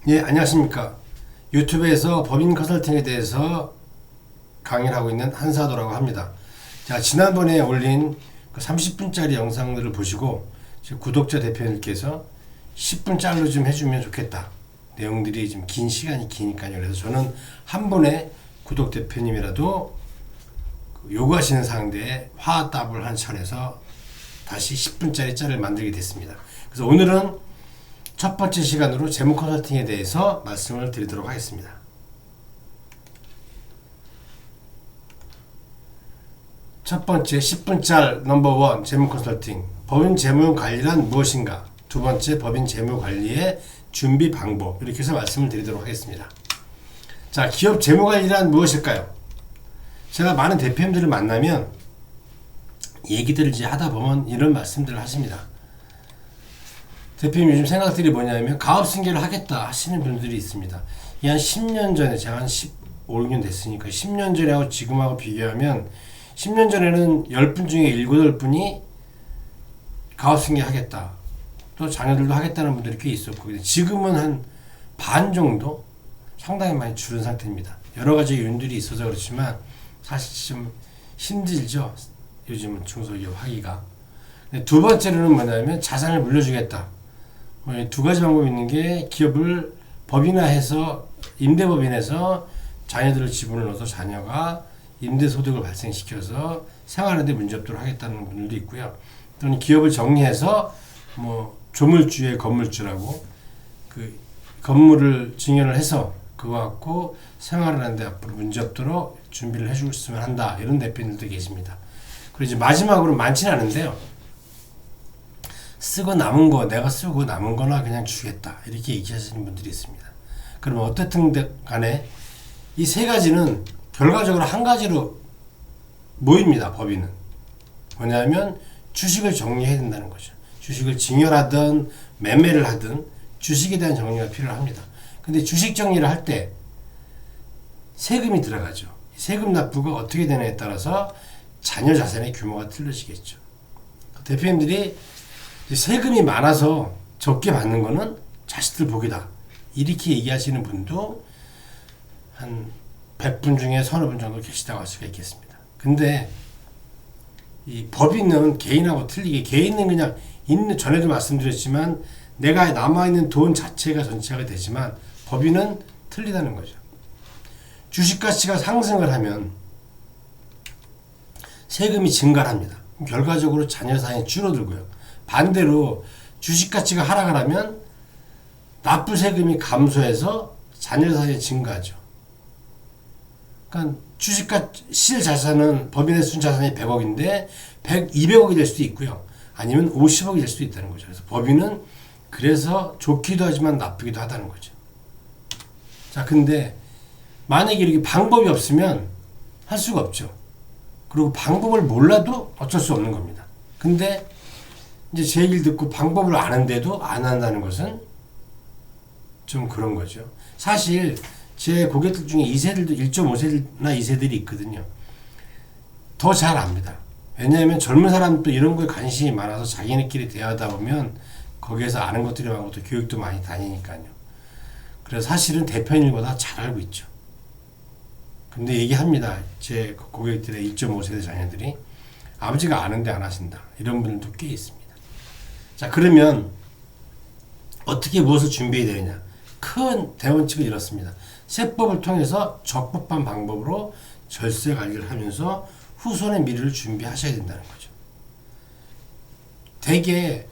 예, 안녕하십니까. 유튜브에서 법인 컨설팅에 대해서 강의를 하고 있는 한사도라고 합니다. 자, 지난번에 올린 그 30분짜리 영상들을 보시고 구독자 대표님께서 10분짜리로 좀 해주면 좋겠다. 내용들이 좀 긴 시간이 기니까요. 그래서 저는 한 분의 구독 대표님이라도 요구하시는 상대에 화답을 한 차원에서 다시 10분짜리 짤을 만들게 됐습니다. 그래서 오늘은 첫 번째 시간으로 재무 컨설팅에 대해서 말씀을 드리도록 하겠습니다. 첫 번째 10분짤 넘버 1 재무 컨설팅. 법인 재무 관리란 무엇인가? 두 번째 법인 재무 관리의 준비 방법. 이렇게 해서 말씀을 드리도록 하겠습니다. 자, 기업 재무 관리란 무엇일까요? 제가 많은 대표님들을 만나면 얘기들을 이제 하다 보면 이런 말씀들을 하십니다. 대표님 요즘 생각들이 뭐냐면 가업승계를 하겠다 하시는 분들이 있습니다. 이 한 10년 전에 제가 한 15, 6년 됐으니까 10년 전하고 지금하고 비교하면 10년 전에는 10분 중에 7, 8분이 가업승계 하겠다. 또 자녀들도 하겠다는 분들이 꽤 있었고 지금은 한 반 정도 상당히 많이 줄은 상태입니다. 여러 가지 요인들이 있어서 그렇지만 사실 좀 힘들죠. 요즘은 중소기업 하기가. 두 번째로는 뭐냐면 자산을 물려주겠다. 두 가지 방법이 있는 게 기업을 법인화해서 임대법인에서 자녀들을 지분을 넣어서 자녀가 임대소득을 발생시켜서 생활하는데 문제 없도록 하겠다는 분들도 있고요. 또는 기업을 정리해서 조물주의 건물주라고 그 건물을 증여를 해서 그거 갖고 생활을 하는데 앞으로 문제 없도록 준비를 해주셨으면 한다. 이런 대표님들도 계십니다. 그리고 이제 마지막으로 많지는 않은데요. 쓰고 남은 거 내가 쓰고 남은 거나 그냥 주겠다 이렇게 얘기하시는 분들이 있습니다. 그러면 어떻든 간에 이 세 가지는 결과적으로 한 가지로 모입니다. 법인은 뭐냐면 주식을 정리해야 된다는 거죠. 주식을 증여하든 매매를 하든 주식에 대한 정리가 필요합니다. 근데 주식 정리를 할 때 세금이 들어가죠. 세금 납부가 어떻게 되느냐에 따라서 자녀 자산의 규모가 틀려지겠죠. 대표님들이 세금이 많아서 적게 받는 거는 자식들 복이다. 이렇게 얘기하시는 분도 한 100분 중에 서너 분 정도 계시다고 할 수가 있겠습니다. 근데 이 법인은 개인하고 틀리게 개인은 그냥 있는 전에도 말씀드렸지만 내가 남아있는 돈 자체가 전체가 되지만 법인은 틀리다는 거죠. 주식 가치가 상승을 하면 세금이 증가를 합니다. 결과적으로 자녀 사양이 줄어들고요. 반대로 주식 가치가 하락을 하면 납부 세금이 감소해서 자녀 사양이 증가하죠. 그러니까 주식가치 실자산은 법인의 순자산이 100억인데 200억이 될 수도 있고요. 아니면 50억이 될 수도 있다는 거죠. 그래서 법인은 그래서 좋기도 하지만 나쁘기도 하다는 거죠. 자, 근데 만약에 이렇게 방법이 없으면 할 수가 없죠. 그리고 방법을 몰라도 어쩔 수 없는 겁니다. 근데 이제 제 얘기를 듣고 방법을 아는데도 안 한다는 것은 좀 그런 거죠. 사실 제 고객들 중에 2세들도 1.5세나 2세들이 있거든요. 더 잘 압니다. 왜냐하면 젊은 사람도 이런 거에 관심이 많아서 자기네끼리 대화하다 보면 거기에서 아는 것들이 많고 또 교육도 많이 다니니까요. 그래서 사실은 대표님보다 잘 알고 있죠. 근데 얘기합니다. 제 고객들의 1.5세대 자녀들이 아버지가 아는데 안 하신다. 이런 분들도 꽤 있습니다. 자, 그러면 어떻게 무엇을 준비해야 되느냐. 큰 대원칙은 이렇습니다. 세법을 통해서 적법한 방법으로 절세 관리를 하면서 후손의 미래를 준비하셔야 된다는 거죠. 대개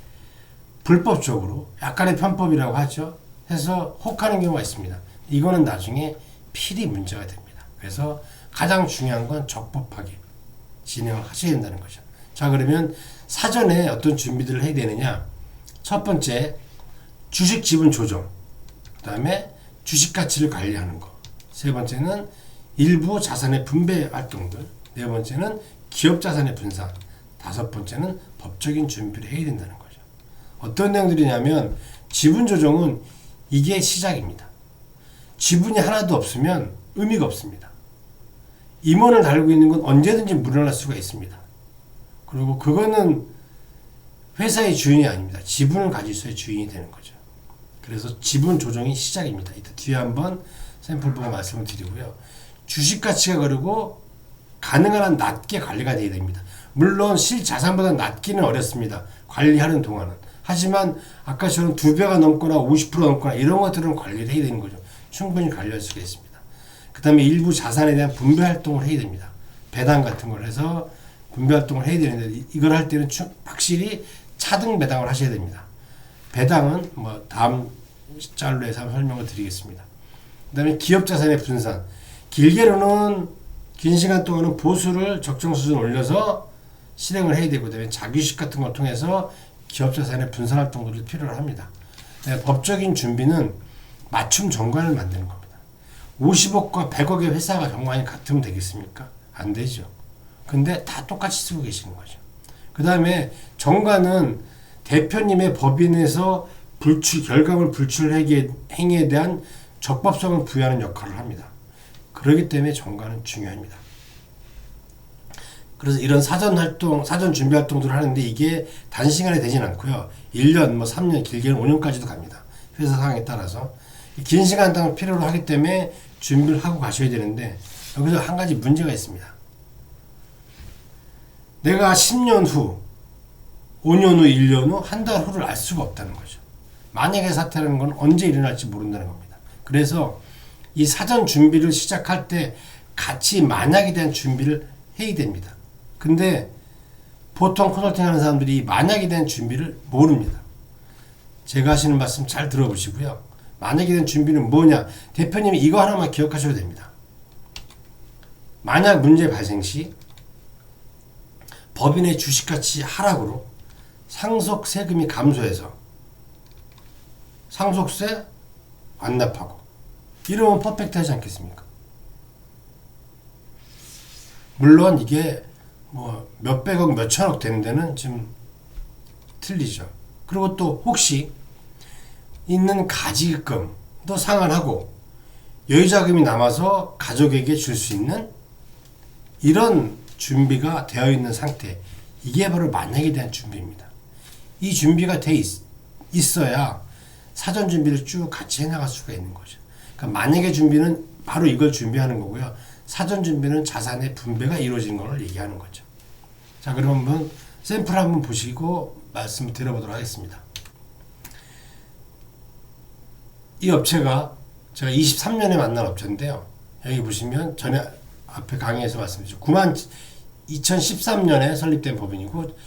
불법적으로 약간의 편법이라고 하죠. 해서 혹하는 경우가 있습니다. 이거는 나중에 필히 문제가 됩니다. 그래서 가장 중요한 건 적법하게 진행을 하셔야 된다는 거죠. 자, 그러면 사전에 어떤 준비들을 해야 되느냐. 첫 번째, 주식 지분 조정. 그 다음에 주식 가치를 관리하는 거. 세 번째는 일부 자산의 분배 활동들. 네 번째는 기업 자산의 분산. 다섯 번째는 법적인 준비를 해야 된다는 거죠. 어떤 내용들이냐면 지분 조정은 이게 시작입니다. 지분이 하나도 없으면 의미가 없습니다. 임원을 달고 있는 건 언제든지 물러날 수가 있습니다. 그리고 그거는 회사의 주인이 아닙니다. 지분을 가지고 있어야 주인이 되는 거죠. 그래서 지분 조정이 시작입니다. 이따 뒤에 한번 샘플 보고 말씀을 드리고요. 주식 가치가 그리고 가능한 한 낮게 관리가 돼야 됩니다. 물론 실자산보다 낮기는 어렵습니다. 관리하는 동안은. 하지만 아까처럼 2배가 넘거나 50% 넘거나 이런 것들은 관리를 해야 되는 거죠. 충분히 관리할 수가 있습니다. 그 다음에 일부 자산에 대한 분배 활동을 해야 됩니다. 배당 같은 걸 해서 분배 활동을 해야 되는데 이걸 할 때는 확실히 차등 배당을 하셔야 됩니다. 배당은 뭐 다음 짤로에서 한번 설명을 드리겠습니다. 그 다음에 기업 자산의 분산. 길게로는 긴 시간 동안은 보수를 적정 수준 올려서 실행을 해야 되고, 그다음에 자기주식 같은 걸 통해서 기업 자산의 분산 활동들을 필요로 합니다. 네, 법적인 준비는 맞춤 정관을 만드는 겁니다. 50억과 100억의 회사가 정관이 같으면 되겠습니까? 안 되죠. 근데 다 똑같이 쓰고 계시는 거죠. 그 다음에 정관은 대표님의 법인에서 결과물 불출 행위에 대한 적법성을 부여하는 역할을 합니다. 그렇기 때문에 정관은 중요합니다. 그래서 이런 사전 활동, 사전 준비 활동들을 하는데 이게 단시간에 되진 않고요. 1년, 뭐 3년, 길게는 5년까지도 갑니다. 회사 상황에 따라서. 긴 시간 동안 필요로 하기 때문에 준비를 하고 가셔야 되는데 여기서 한 가지 문제가 있습니다. 내가 10년 후, 5년 후, 1년 후, 한 달 후를 알 수가 없다는 거죠. 만약의 사태라는 건 언제 일어날지 모른다는 겁니다. 그래서 이 사전 준비를 시작할 때 같이 만약에 대한 준비를 해야 됩니다. 근데 보통 컨설팅 하는 사람들이 만약에 대한 준비를 모릅니다. 제가 하시는 말씀 잘 들어보시고요. 만약에 대한 준비는 뭐냐? 대표님이 이거 하나만 기억하셔도 됩니다. 만약 문제 발생 시 법인의 주식가치 하락으로 상속 세금이 감소해서 상속세 완납하고 이러면 퍼펙트하지 않겠습니까? 물론 이게 뭐 몇백억 몇천억 되는 데는 좀 틀리죠. 그리고 또 혹시 있는 가지금도 상환하고 여유자금이 남아서 가족에게 줄 수 있는 이런 준비가 되어 있는 상태, 이게 바로 만약에 대한 준비입니다. 이 준비가 돼 있어야 사전 준비를 쭉 같이 해나갈 수가 있는 거죠. 그러니까 만약의 준비는 바로 이걸 준비하는 거고요. 사전 준비는 자산의 분배가 이루어진 것을 얘기하는 거죠. 자, 그럼 한번 샘플 한번 보시고 말씀을 드려보도록 하겠습니다. 이 업체가 제가 23년에 만난 업체인데요. 여기 보시면 전에 앞에 강의에서 말씀드렸죠. 2013년에 설립된 법인이고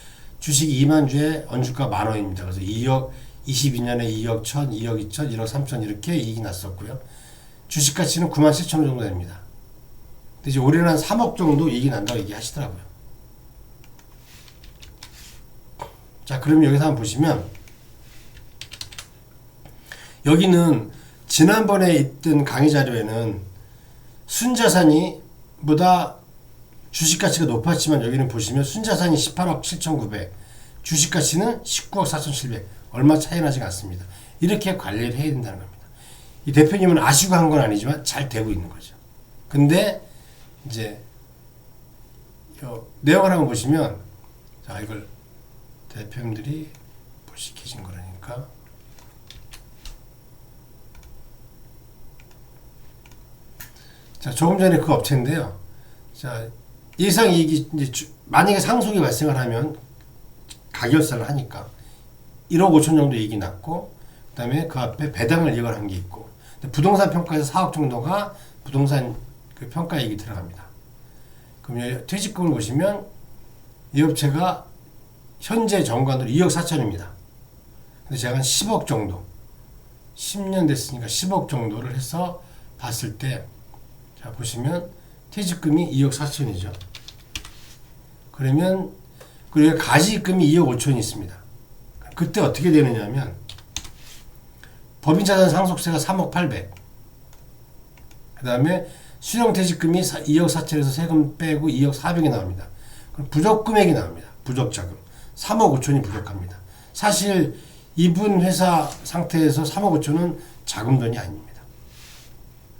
주식이 2만 주에 언주가 10,000원입니다. 그래서 2억 22년에 2억 1천, 2억 2천, 1억 3천 이렇게 이익이 났었고요. 주식 가치는 97,000원 정도 됩니다. 근데 이제 올해는 한 3억 정도 이익이 난다고 얘기하시더라고요. 자, 그럼 여기서 한번 보시면 여기는 지난번에 있던 강의 자료에는 순자산이 보다 주식가치가 높았지만 여기는 보시면 순자산이 18억 7,900, 주식가치는 19억 4,700, 얼마 차이 나지 않습니다. 이렇게 관리를 해야 된다는 겁니다. 이 대표님은 아시고 한 건 아니지만 잘 되고 있는 거죠. 근데 이제 내용을 한번 보시면, 자, 이걸 대표님들이 시키신 거라니까. 자, 조금 전에 그 업체인데요. 자, 예상 이익이 이제 만약에 상속이 발생을 하면 가결사를 하니까 1억 5천 정도 이익이 났고, 그 다음에 그 앞에 배당을 이익을 한 게 있고, 부동산 평가에서 4억 정도가 부동산 그 평가 이익이 들어갑니다. 그럼 퇴직금을 보시면 이 업체가 현재 정관으로 2억 4천입니다. 근데 제가 한 10억 정도, 10년 됐으니까 10억 정도를 해서 봤을 때, 자, 보시면 퇴직금이 2억 4천이죠. 그러면 그리고 가지입금이 2억 5천이 있습니다. 그때 어떻게 되느냐면 법인자산 상속세가 3억 800, 그 다음에 수령퇴직금이 2억 4천에서 세금 빼고 2억 400이 나옵니다. 그럼 부족금액이 나옵니다. 부족자금 3억 5천이 부족합니다. 사실 이분 회사 상태에서 3억 5천은 작은 돈이 아닙니다.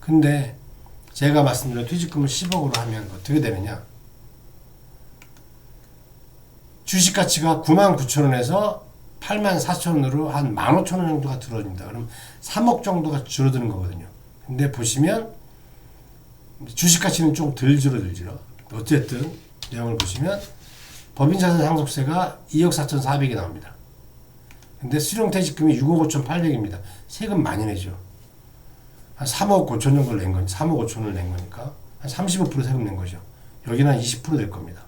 근데 제가 말씀드린 퇴직금을 10억으로 하면 어떻게 되느냐? 주식가치가 99,000원에서 84,000원으로 한 15,000원 정도가 줄어든다. 그럼 3억 정도가 줄어드는 거거든요. 근데 보시면 주식 가치는 좀 덜 줄어들죠. 어쨌든 내용을 보시면 법인자산 상속세가 2억 4,400이 나옵니다. 근데 수령퇴직금이 6억 5,800입니다. 세금 많이 내죠. 한 3억 5천 정도를 낸 거니까, 3억 5천을 낸 거니까 한 35% 세금 낸 거죠. 여기는 한 20%될 겁니다.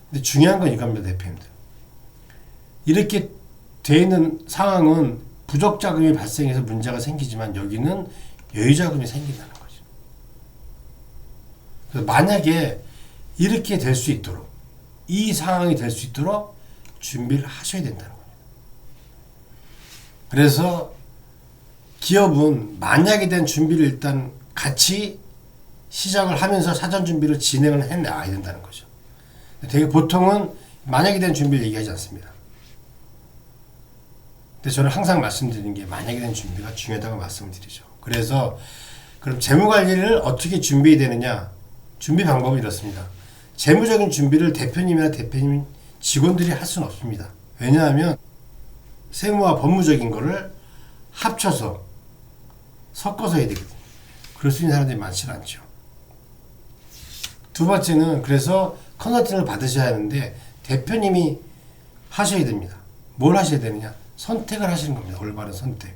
근데 중요한 건 이겁니다, 대표님들. 이렇게 돼 있는 상황은 부적자금이 발생해서 문제가 생기지만 여기는 여유자금이 생긴다는 거죠. 그래서 만약에 이렇게 될 수 있도록, 이 상황이 될 수 있도록 준비를 하셔야 된다는 거예요. 그래서 기업은 만약에 대한 준비를 일단 같이 시작을 하면서 사전 준비를 진행을 해나가야 된다는 거죠. 되게 보통은 만약에 대한 준비를 얘기하지 않습니다. 근데 저는 항상 말씀드리는 게 만약에 대한 준비가 중요하다고 말씀을 드리죠. 그래서 그럼 재무관리를 어떻게 준비해야 되느냐? 준비 방법은 이렇습니다. 재무적인 준비를 대표님이나 대표님 직원들이 할 수는 없습니다. 왜냐하면 세무와 법무적인 거를 합쳐서 섞어서 해야 되거든요. 그럴 수 있는 사람들이 많지 않죠. 두 번째는 그래서 컨설팅을 받으셔야 하는데 대표님이 하셔야 됩니다. 뭘 하셔야 되느냐? 선택을 하시는 겁니다. 올바른 선택.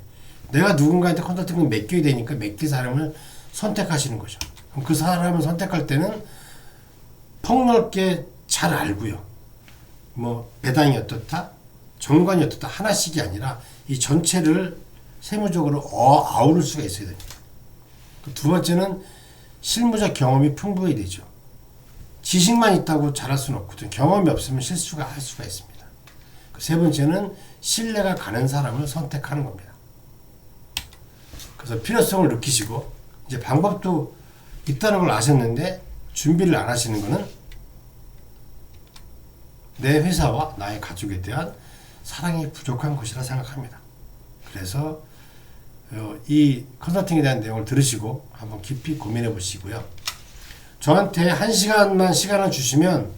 내가 누군가한테 컨설팅을 맡겨야 되니까 맡길 사람을 선택하시는 거죠. 그럼 그 사람을 선택할 때는 폭넓게 잘 알고요. 뭐 배당이 어떻다, 정관이 어떻다 하나씩이 아니라 이 전체를 세무적으로 아우를 수가 있어야 됩니다. 두 번째는 실무적 경험이 풍부해야 되죠. 지식만 있다고 잘할 수는 없거든요. 경험이 없으면 실수가 할 수가 있습니다. 세 번째는 신뢰가 가는 사람을 선택하는 겁니다. 그래서 필요성을 느끼시고 이제 방법도 있다는 걸 아셨는데 준비를 안 하시는 것은 내 회사와 나의 가족에 대한 사랑이 부족한 것이라 생각합니다. 그래서 이 컨설팅에 대한 내용을 들으시고 한번 깊이 고민해 보시고요. 저한테 1시간만 시간을 주시면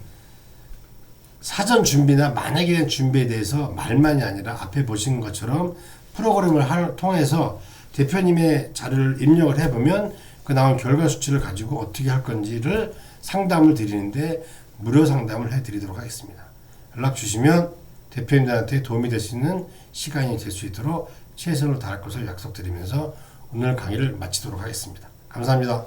사전 준비나 만약에 대한 준비에 대해서 말만이 아니라 앞에 보신 것처럼 프로그램을 통해서 대표님의 자료를 입력을 해보면 그 나온 결과 수치를 가지고 어떻게 할 건지를 상담을 드리는데 무료 상담을 해드리도록 하겠습니다. 연락 주시면 대표님들한테 도움이 될 수 있는 시간이 될 수 있도록 최선을 다할 것을 약속드리면서 오늘 강의를 마치도록 하겠습니다. 감사합니다.